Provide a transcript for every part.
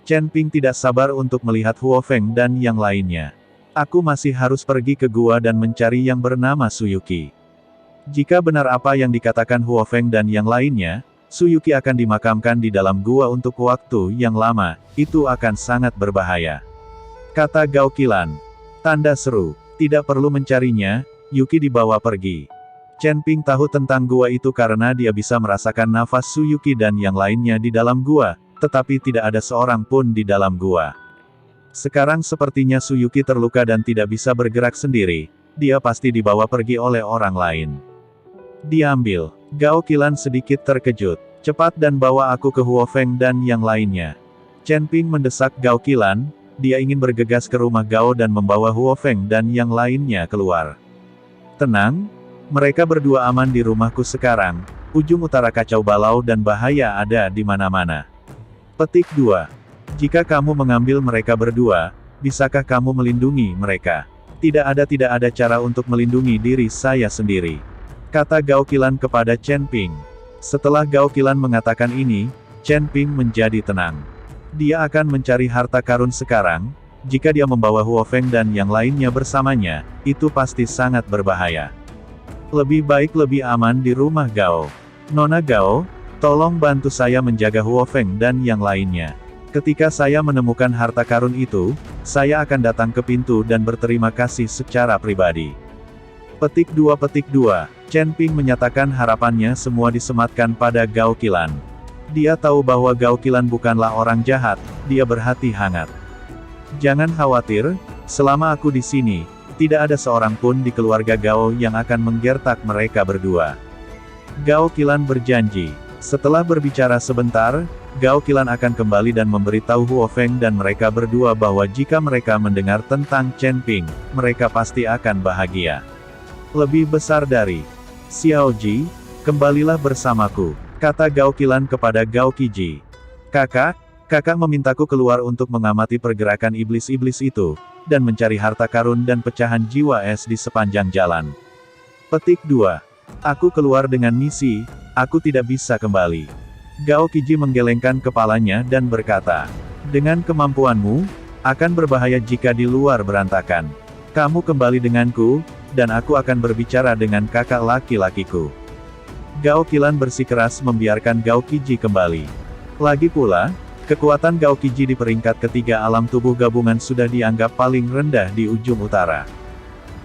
Chen Ping tidak sabar untuk melihat Huo Feng dan yang lainnya. Aku masih harus pergi ke gua dan mencari yang bernama Suyuki. Jika benar apa yang dikatakan Huo Feng dan yang lainnya, Suyuki akan dimakamkan di dalam gua untuk waktu yang lama, itu akan sangat berbahaya. Kata Gao Qilan. Tanda seru. Tidak perlu mencarinya, Yuki dibawa pergi. Chen Ping tahu tentang gua itu karena dia bisa merasakan nafas Suyuki dan yang lainnya di dalam gua, tetapi tidak ada seorang pun di dalam gua. Sekarang sepertinya Suyuki terluka dan tidak bisa bergerak sendiri, dia pasti dibawa pergi oleh orang lain. Diambil. Gao Qilan sedikit terkejut. Cepat dan bawa aku ke Huo Feng dan yang lainnya. Chen Ping mendesak Gao Qilan, dia ingin bergegas ke rumah Gao dan membawa Huo Feng dan yang lainnya keluar. Tenang, mereka berdua aman di rumahku sekarang, ujung utara kacau balau dan bahaya ada di mana-mana. Petik 2. Jika kamu mengambil mereka berdua, bisakah kamu melindungi mereka? Tidak ada cara untuk melindungi diri saya sendiri. Kata Gao Qilan kepada Chen Ping. Setelah Gao Qilan mengatakan ini, Chen Ping menjadi tenang. Dia akan mencari harta karun sekarang, jika dia membawa Huo Feng dan yang lainnya bersamanya, itu pasti sangat berbahaya. Lebih baik lebih aman di rumah Gao. Nona Gao, tolong bantu saya menjaga Huo Feng dan yang lainnya. Ketika saya menemukan harta karun itu, saya akan datang ke pintu dan berterima kasih secara pribadi. Petik 2. Chen Ping menyatakan harapannya semua disematkan pada Gao Qilan. Dia tahu bahwa Gao Qilan bukanlah orang jahat, dia berhati hangat. Jangan khawatir, selama aku di sini, tidak ada seorang pun di keluarga Gao yang akan menggertak mereka berdua. Gao Qilan berjanji. Setelah berbicara sebentar, Gao Qilan akan kembali dan memberitahu Huo Feng dan mereka berdua bahwa jika mereka mendengar tentang Chen Ping, mereka pasti akan bahagia. Lebih besar dari Xiao Ji, kembalilah bersamaku, kata Gao Qilan kepada Gao Qiji. Kakak memintaku keluar untuk mengamati pergerakan iblis-iblis itu, dan mencari harta karun dan pecahan jiwa es di sepanjang jalan. Petik 2. Aku keluar dengan misi, aku tidak bisa kembali. Gao Qiji menggelengkan kepalanya dan berkata, dengan kemampuanmu, akan berbahaya jika di luar berantakan. Kamu kembali denganku, dan aku akan berbicara dengan kakak laki-lakiku. Gao Qilan bersikeras membiarkan Gao Qiji kembali. Lagi pula, kekuatan Gao Qiji di peringkat ketiga alam tubuh gabungan sudah dianggap paling rendah di ujung utara.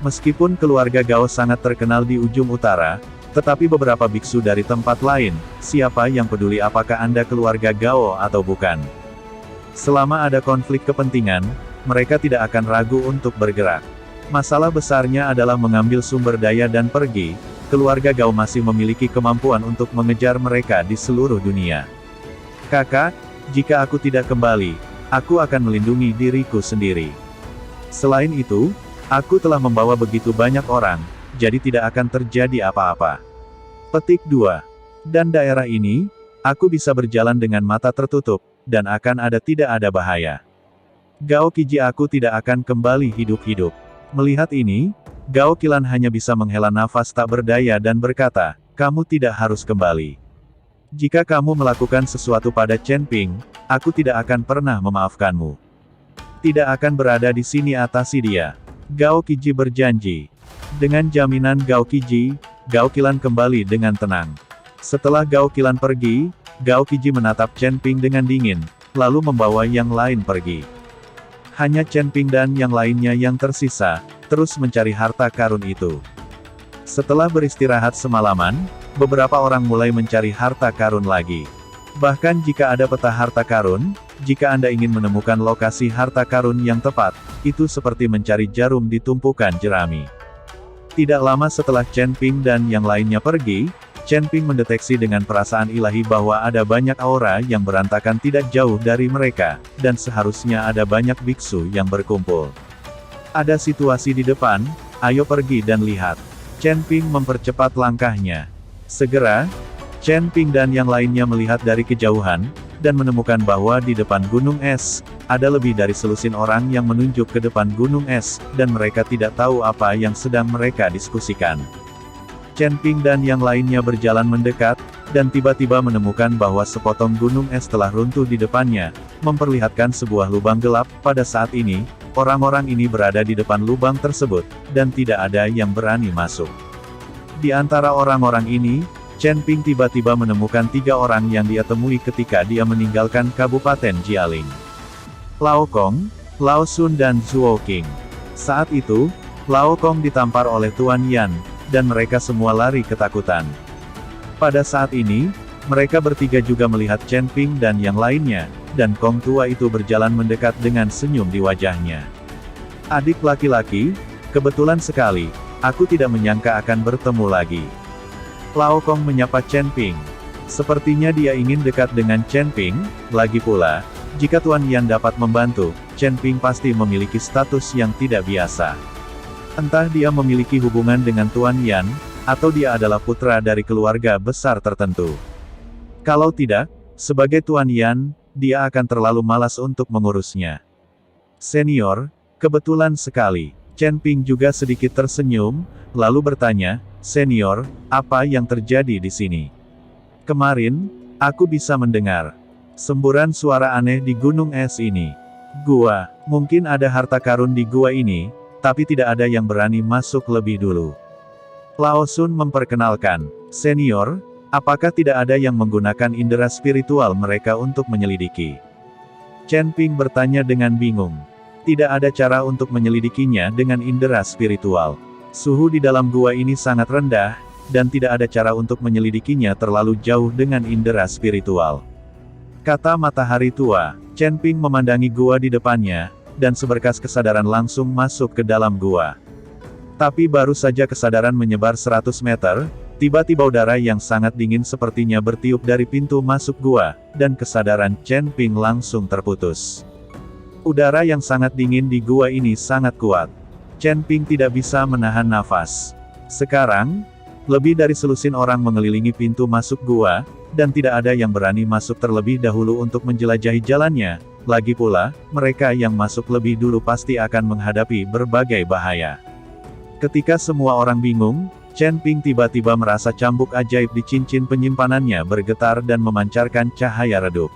Meskipun keluarga Gao sangat terkenal di ujung utara, tetapi beberapa biksu dari tempat lain, siapa yang peduli apakah Anda keluarga Gao atau bukan? Selama ada konflik kepentingan, mereka tidak akan ragu untuk bergerak. Masalah besarnya adalah mengambil sumber daya dan pergi, keluarga Gao masih memiliki kemampuan untuk mengejar mereka di seluruh dunia. Kakak, jika aku tidak kembali, aku akan melindungi diriku sendiri. Selain itu, aku telah membawa begitu banyak orang, jadi tidak akan terjadi apa-apa. Petik 2. Dan daerah ini, aku bisa berjalan dengan mata tertutup, dan tidak ada bahaya. Gao Qiji aku tidak akan kembali hidup-hidup. Melihat ini, Gao Qilan hanya bisa menghela nafas tak berdaya dan berkata, kamu tidak harus kembali. Jika kamu melakukan sesuatu pada Chen Ping, aku tidak akan pernah memaafkanmu. Tidak akan berada di sini atasi dia. Gao Qiji berjanji. Dengan jaminan Gao Qiji, Gao Qilan kembali dengan tenang. Setelah Gao Qilan pergi, Gao Qiji menatap Chen Ping dengan dingin, lalu membawa yang lain pergi. Hanya Chen Ping dan yang lainnya yang tersisa, terus mencari harta karun itu. Setelah beristirahat semalaman, beberapa orang mulai mencari harta karun lagi. Bahkan jika ada peta harta karun, jika Anda ingin menemukan lokasi harta karun yang tepat, itu seperti mencari jarum di tumpukan jerami. Tidak lama setelah Chen Ping dan yang lainnya pergi, Chen Ping mendeteksi dengan perasaan ilahi bahwa ada banyak aura yang berantakan tidak jauh dari mereka, dan seharusnya ada banyak biksu yang berkumpul. Ada situasi di depan, ayo pergi dan lihat. Chen Ping mempercepat langkahnya. Segera, Chen Ping dan yang lainnya melihat dari kejauhan, dan menemukan bahwa di depan gunung es, ada lebih dari selusin orang yang menunjuk ke depan gunung es, dan mereka tidak tahu apa yang sedang mereka diskusikan. Chen Ping dan yang lainnya berjalan mendekat, dan tiba-tiba menemukan bahwa sepotong gunung es telah runtuh di depannya, memperlihatkan sebuah lubang gelap. Pada saat ini, orang-orang ini berada di depan lubang tersebut, dan tidak ada yang berani masuk. Di antara orang-orang ini, Chen Ping tiba-tiba menemukan 3 orang yang dia temui ketika dia meninggalkan Kabupaten Jialing. Lao Kong, Lao Sun dan Zuo Qing. Saat itu, Lao Kong ditampar oleh Tuan Yan, dan mereka semua lari ketakutan. Pada saat ini, mereka bertiga juga melihat Chen Ping dan yang lainnya, dan Kong tua itu berjalan mendekat dengan senyum di wajahnya. Adik laki-laki, kebetulan sekali, aku tidak menyangka akan bertemu lagi. Lao Kong menyapa Chen Ping. Sepertinya dia ingin dekat dengan Chen Ping, lagi pula, jika Tuan Yan dapat membantu, Chen Ping pasti memiliki status yang tidak biasa. Entah dia memiliki hubungan dengan Tuan Yan, atau dia adalah putra dari keluarga besar tertentu. Kalau tidak, sebagai Tuan Yan, dia akan terlalu malas untuk mengurusnya. Senior, kebetulan sekali. Chen Ping juga sedikit tersenyum, lalu bertanya, Senior, apa yang terjadi di sini? Kemarin, aku bisa mendengar semburan suara aneh di gunung es ini. Gua, mungkin ada harta karun di gua ini, tapi tidak ada yang berani masuk lebih dulu. Lao Sun memperkenalkan, Senior, apakah tidak ada yang menggunakan indera spiritual mereka untuk menyelidiki? Chen Ping bertanya dengan bingung. Tidak ada cara untuk menyelidikinya dengan indera spiritual. Suhu di dalam gua ini sangat rendah, dan tidak ada cara untuk menyelidikinya terlalu jauh dengan indera spiritual. Kata matahari tua, Chen Ping memandangi gua di depannya, dan seberkas kesadaran langsung masuk ke dalam gua. Tapi baru saja kesadaran menyebar 100 meter, tiba-tiba udara yang sangat dingin sepertinya bertiup dari pintu masuk gua, dan kesadaran Chen Ping langsung terputus. Udara yang sangat dingin di gua ini sangat kuat. Chen Ping tidak bisa menahan nafas. Sekarang, lebih dari selusin orang mengelilingi pintu masuk gua, dan tidak ada yang berani masuk terlebih dahulu untuk menjelajahi jalannya. Lagi pula, mereka yang masuk lebih dulu pasti akan menghadapi berbagai bahaya. Ketika semua orang bingung, Chen Ping tiba-tiba merasa cambuk ajaib di cincin penyimpanannya bergetar dan memancarkan cahaya redup.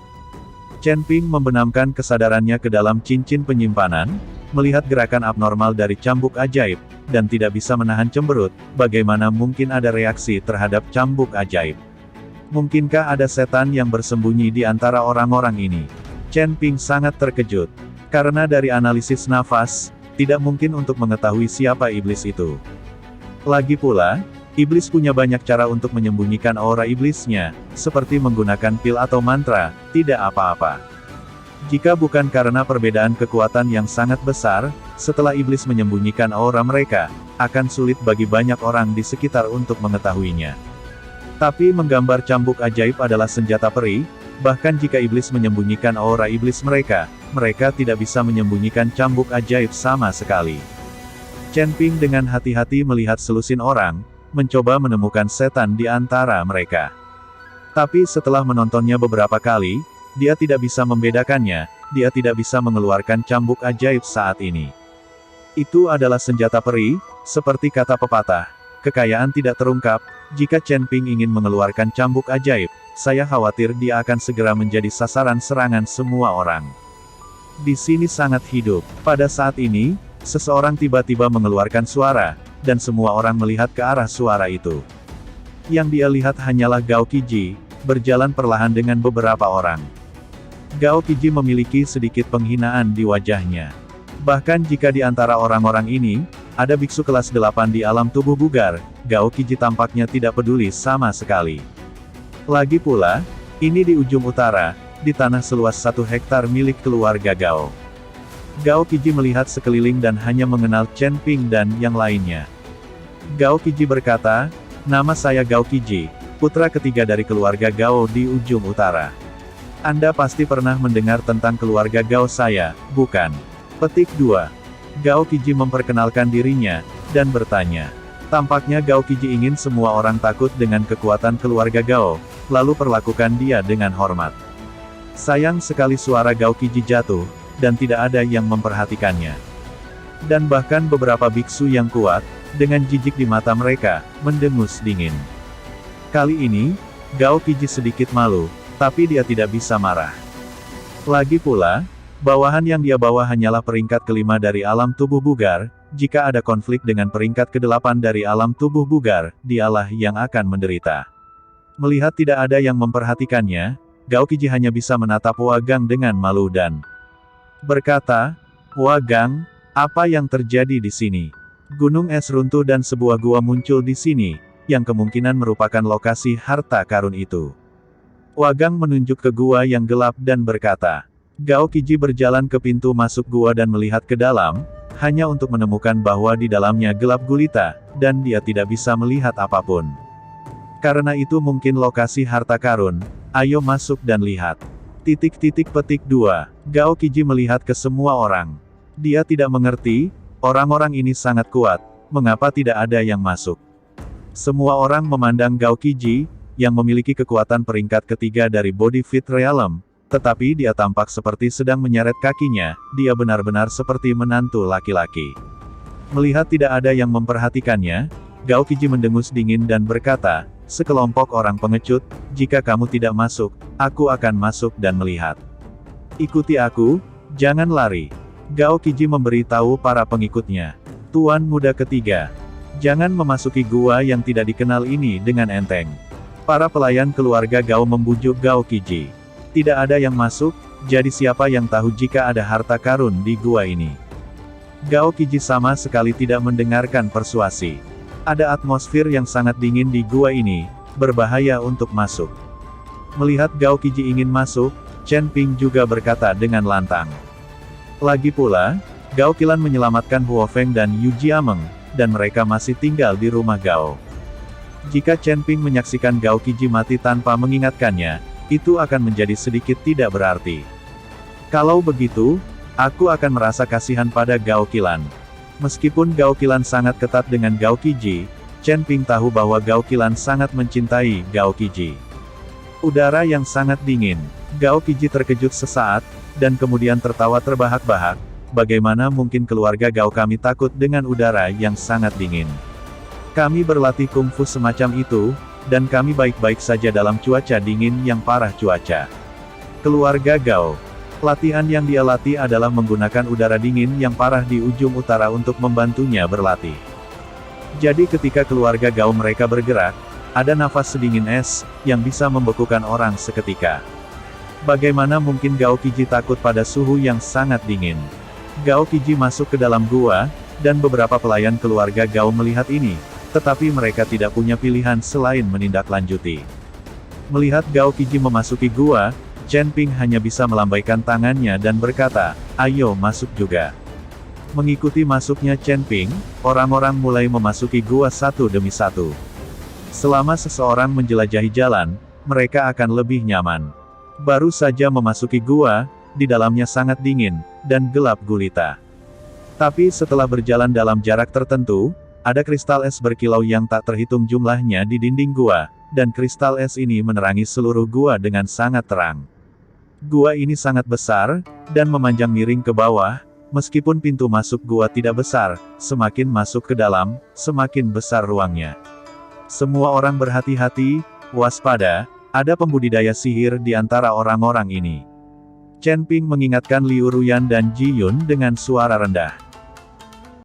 Chen Ping membenamkan kesadarannya ke dalam cincin penyimpanan, melihat gerakan abnormal dari cambuk ajaib, dan tidak bisa menahan cemberut. Bagaimana mungkin ada reaksi terhadap cambuk ajaib? Mungkinkah ada setan yang bersembunyi di antara orang-orang ini? Chen Ping sangat terkejut. Karena dari analisis nafas, tidak mungkin untuk mengetahui siapa iblis itu. Lagi pula, iblis punya banyak cara untuk menyembunyikan aura iblisnya, seperti menggunakan pil atau mantra, tidak apa-apa. Jika bukan karena perbedaan kekuatan yang sangat besar, setelah iblis menyembunyikan aura mereka, akan sulit bagi banyak orang di sekitar untuk mengetahuinya. Tapi menggambar cambuk ajaib adalah senjata peri, bahkan jika iblis menyembunyikan aura iblis mereka, mereka tidak bisa menyembunyikan cambuk ajaib sama sekali. Chen Ping dengan hati-hati melihat selusin orang, mencoba menemukan setan di antara mereka. Tapi setelah menontonnya beberapa kali, dia tidak bisa membedakannya, dia tidak bisa mengeluarkan cambuk ajaib saat ini. Itu adalah senjata peri, seperti kata pepatah, kekayaan tidak terungkap. Jika Chen Ping ingin mengeluarkan cambuk ajaib, saya khawatir dia akan segera menjadi sasaran serangan semua orang. Di sini sangat hidup. Pada saat ini, seseorang tiba-tiba mengeluarkan suara, dan semua orang melihat ke arah suara itu. Yang dia lihat hanyalah Gao Qiji, berjalan perlahan dengan beberapa orang. Gao Qiji memiliki sedikit penghinaan di wajahnya. Bahkan jika di antara orang-orang ini, ada biksu kelas 8 di alam tubuh bugar, Gao Qiji tampaknya tidak peduli sama sekali. Lagi pula, ini di ujung utara, di tanah seluas 1 hektar milik keluarga Gao. Gao Qiji melihat sekeliling dan hanya mengenal Chen Ping dan yang lainnya. Gao Qiji berkata, nama saya Gao Qiji, putra ketiga dari keluarga Gao di ujung utara. Anda pasti pernah mendengar tentang keluarga Gao saya, bukan? Petik 2. Gao Qiji memperkenalkan dirinya, dan bertanya. Tampaknya Gao Qiji ingin semua orang takut dengan kekuatan keluarga Gao, lalu perlakukan dia dengan hormat. Sayang sekali suara Gao Qiji jatuh, dan tidak ada yang memperhatikannya. Dan bahkan beberapa biksu yang kuat, dengan jijik di mata mereka, mendengus dingin. Kali ini, Gao Qiji sedikit malu, tapi dia tidak bisa marah. Lagi pula, bawahan yang dia bawa hanyalah peringkat kelima dari alam tubuh bugar, jika ada konflik dengan peringkat ke-8 dari alam tubuh bugar, dialah yang akan menderita. Melihat tidak ada yang memperhatikannya, Gao Qiji hanya bisa menatap Wagang dengan malu dan berkata, "Wagang, apa yang terjadi di sini?" Gunung es runtuh dan sebuah gua muncul di sini, yang kemungkinan merupakan lokasi harta karun itu. Wagang menunjuk ke gua yang gelap dan berkata, Gao Qiji berjalan ke pintu masuk gua dan melihat ke dalam, hanya untuk menemukan bahwa di dalamnya gelap gulita, dan dia tidak bisa melihat apapun. Karena itu mungkin lokasi harta karun, ayo masuk dan lihat. Petik 2. Gao Qiji melihat ke semua orang. Dia tidak mengerti, orang-orang ini sangat kuat, mengapa tidak ada yang masuk. Semua orang memandang Gao Qiji, yang memiliki kekuatan peringkat ketiga dari Body Fit Realm, tetapi dia tampak seperti sedang menyeret kakinya, dia benar-benar seperti menantu laki-laki. Melihat tidak ada yang memperhatikannya, Gao Qiji mendengus dingin dan berkata, sekelompok orang pengecut, jika kamu tidak masuk, aku akan masuk dan melihat. Ikuti aku, jangan lari. Gao Qiji memberitahu para pengikutnya. Tuan muda ketiga, jangan memasuki gua yang tidak dikenal ini dengan enteng. Para pelayan keluarga Gao membujuk Gao Qiji. Tidak ada yang masuk, jadi siapa yang tahu jika ada harta karun di gua ini? Gao Qiji sama sekali tidak mendengarkan persuasi. Ada atmosfer yang sangat dingin di gua ini, berbahaya untuk masuk. Melihat Gao Qiji ingin masuk, Chen Ping juga berkata dengan lantang. Lagi pula, Gao Qilan menyelamatkan Huo Feng dan Yu Jiameng, dan mereka masih tinggal di rumah Gao. Jika Chen Ping menyaksikan Gao Qiji mati tanpa mengingatkannya, itu akan menjadi sedikit tidak berarti. Kalau begitu, aku akan merasa kasihan pada Gao Qilan. Meskipun Gao Qilan sangat ketat dengan Gao Qiji, Chen Ping tahu bahwa Gao Qilan sangat mencintai Gao Qiji. Udara yang sangat dingin. Gao Qiji terkejut sesaat, dan kemudian tertawa terbahak-bahak. Bagaimana mungkin keluarga Gao kami takut dengan udara yang sangat dingin? Kami berlatih kungfu semacam itu, dan kami baik-baik saja dalam cuaca dingin yang parah cuaca. Keluarga Gao. Latihan yang dia latih adalah menggunakan udara dingin yang parah di ujung utara untuk membantunya berlatih. Jadi ketika keluarga Gao mereka bergerak, ada nafas sedingin es, yang bisa membekukan orang seketika. Bagaimana mungkin Gao Qiji takut pada suhu yang sangat dingin? Gao Qiji masuk ke dalam gua, dan beberapa pelayan keluarga Gao melihat ini, tetapi mereka tidak punya pilihan selain menindaklanjuti. Melihat Gao Qiji memasuki gua, Chen Ping hanya bisa melambaikan tangannya dan berkata, ayo masuk juga. Mengikuti masuknya Chen Ping, orang-orang mulai memasuki gua satu demi satu. Selama seseorang menjelajahi jalan, mereka akan lebih nyaman. Baru saja memasuki gua, di dalamnya sangat dingin, dan gelap gulita. Tapi setelah berjalan dalam jarak tertentu, ada kristal es berkilau yang tak terhitung jumlahnya di dinding gua, dan kristal es ini menerangi seluruh gua dengan sangat terang. Gua ini sangat besar, dan memanjang miring ke bawah, meskipun pintu masuk gua tidak besar, semakin masuk ke dalam, semakin besar ruangnya. Semua orang berhati-hati, waspada, ada pembudidaya sihir di antara orang-orang ini. Chen Ping mengingatkan Liu Ruyan dan Ji Yun dengan suara rendah.